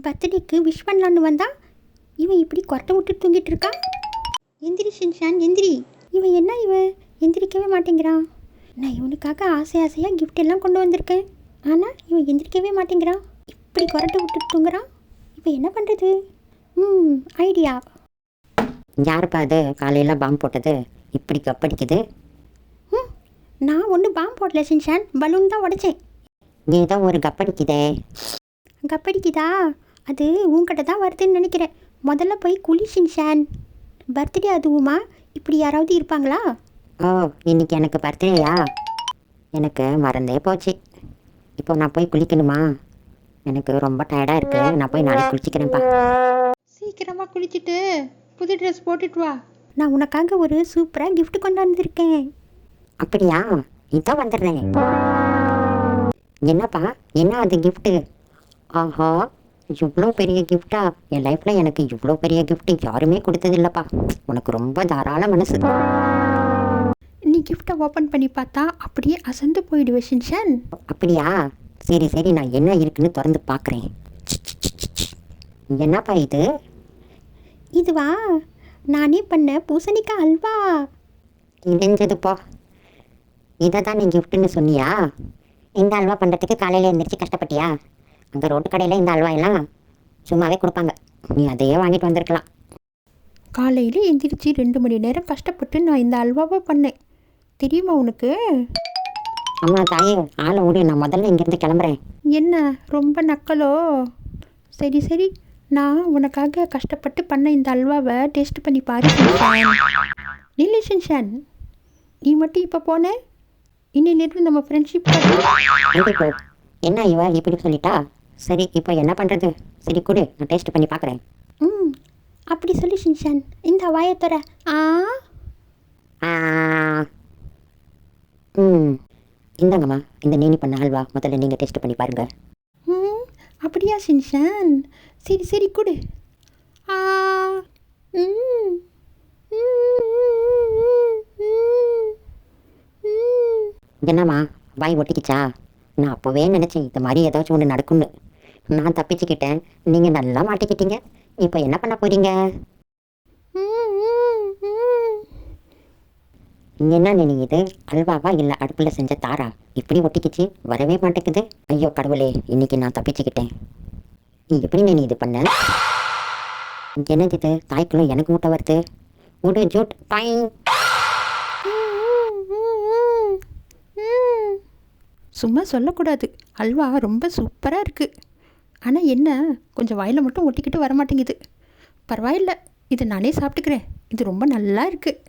பர்த்டேக்கு விஷ் பண்ணலான்னு வந்தா இவன் இப்படி கொரட்டை விட்டு தூங்கிட்டு இருக்கான். எந்திரி ஷின்சான் எந்திரி. இவன் என்ன இவன் எந்திரிக்கவே மாட்டேங்கிறான். நான் இவனுக்காக ஆசையாக கிஃப்ட் எல்லாம் கொண்டு வந்திருக்கேன். ஆனால் இவன் எந்திரிக்கவே மாட்டேங்கிறான். இப்படி கொரட்டை விட்டு தூங்குறான். இப்போ என்ன பண்ணுறது? ஐடியா. யாருப்பா அது காலையில் பாம்பு போட்டது இப்படி கப்படிக்குது? நான் ஒன்றும் பாம்பு போடல ஷின்சான், பலூன் தான் உடைச்சேன். ஏதோ ஒரு கப்படிக்குதே. கப்படிக்குதா? அது உன்கிட்ட தான் வருதுன்னு நினைக்கிறேன். முதல்ல போய் குளி ஷின்சான். பர்த்டே அதுவுமா? இப்படி யாராவது இருப்பாங்களா? ஓ, இன்னைக்கு எனக்கு பர்த்டேயா? எனக்கு மறந்தே போச்சு. இப்போ நான் போய் குளிக்கணுமா? எனக்கு ரொம்ப டயர்டாக இருக்குது. நான் போய் நாளைக்கு குளிச்சிக்கிறேன்ப்பா. சீக்கிரமாக குளிச்சுட்டு புது ட்ரெஸ் போட்டுட்டு வா. நான் உனக்காக ஒரு சூப்பராக கிஃப்ட் கொண்டு வந்திருக்கேன். அப்படியா? இதான் வந்துடுறேன். என்னப்பா என்ன அது கிஃப்ட்டு? ஆஹா, இவ்வளோ பெரிய கிஃப்டா? என் லைஃப்பில் எனக்கு இவ்வளோ பெரிய கிஃப்ட்டு யாருமே கொடுத்ததில்லப்பா. உனக்கு ரொம்ப தாராள மனசு. நீ கிஃப்டை ஓப்பன் பண்ணி பார்த்தா அப்படியே அசந்து போயிடுவே ஷின்சான். அப்படியா? சரி சரி, நான் என்ன இருக்குன்னு திறந்து பார்க்குறேன். என்னப்பா இது? இதுவா? நானே பண்ண பூசணிக்காய் அல்வா. இணைஞ்சதுப்பா. இதை தான் நீ கிஃப்ட்டுன்னு சொன்னியா? இந்த அல்வா பண்ணுறதுக்கு காலையில் எழுந்திரிச்சு கஷ்டப்பட்டியா? அங்கே ரோட்டு கடையில் இந்த அல்வா எல்லாம் சும்மாவே கொடுப்பாங்க. நீ அதையே வாங்கிட்டு வந்திருக்கலாம். காலையில் எந்திரிச்சு 2 மணி நேரம் கஷ்டப்பட்டு நான் இந்த அல்வாவை பண்ணேன். தெரியுமா உனக்கு? அம்மா தாயே, ஆளை ஓடி, நான் முதல்ல இங்கேருந்து கிளம்புறேன். என்ன ரொம்ப நக்கலோ? சரி சரி, நான் உனக்காக கஷ்டப்பட்டு பண்ண இந்த அல்வாவை டேஸ்ட் பண்ணி பாரு நில்லு ஷின்சான். நீ மட்டும் இப்போ போன, இன்னிலிருந்து நம்ம ஃப்ரெண்ட்ஷிப். என்ன இவ இப்படி சொல்லிட்டா? சரி, இப்போ என்ன பண்ணுறது? சரி கொடு, நான் டேஸ்ட் பண்ணி பார்க்குறேன். அப்படி சொல்லி ஷின்சான். இந்த வாயத்தோர. இந்தாங்கம்மா, இந்த நீனி பண்ண அல்வா முதல்ல நீங்கள் டேஸ்ட் பண்ணி பாருங்க. அப்படியா ஷின்சான்? சரி சரி கொடு. என்னம்மா வாய் ஒட்டிக்கிச்சா? நான் அப்போவே நினச்சேன் இந்த மாதிரி ஏதாச்சும் ஒன்று நடக்கும்னு. நான் தப்பிச்சுக்கிட்டேன், நீங்கள் நல்லா மாட்டிக்கிட்டீங்க. இப்போ என்ன பண்ண போகிறீங்க? என்ன நினைக்குது? அல்வாவா இல்லை அடுப்பில் செஞ்ச தாரா? இப்படி ஒட்டிக்கிச்சு, வரவே மாட்டேங்குது. ஐயோ கடவுளே, இன்னைக்கு நான் தப்பிச்சுக்கிட்டேன். நீ எப்படி நீ இது பண்ண? என்னது இது? தாய்க்குள்ள எனக்கு முட்டை வருது. ஒரு ஜூட் பாய். சும்மா சொல்லக்கூடாது. அல்வா ரொம்ப சூப்பராக இருக்குது. ஆனால் என்ன, கொஞ்சம் வாயில் மட்டும் ஒட்டிக்கிட்டு வரமாட்டேங்குது. பரவாயில்ல, இதை நானே சாப்பிட்டுக்கிறேன். இது ரொம்ப நல்லா இருக்குது.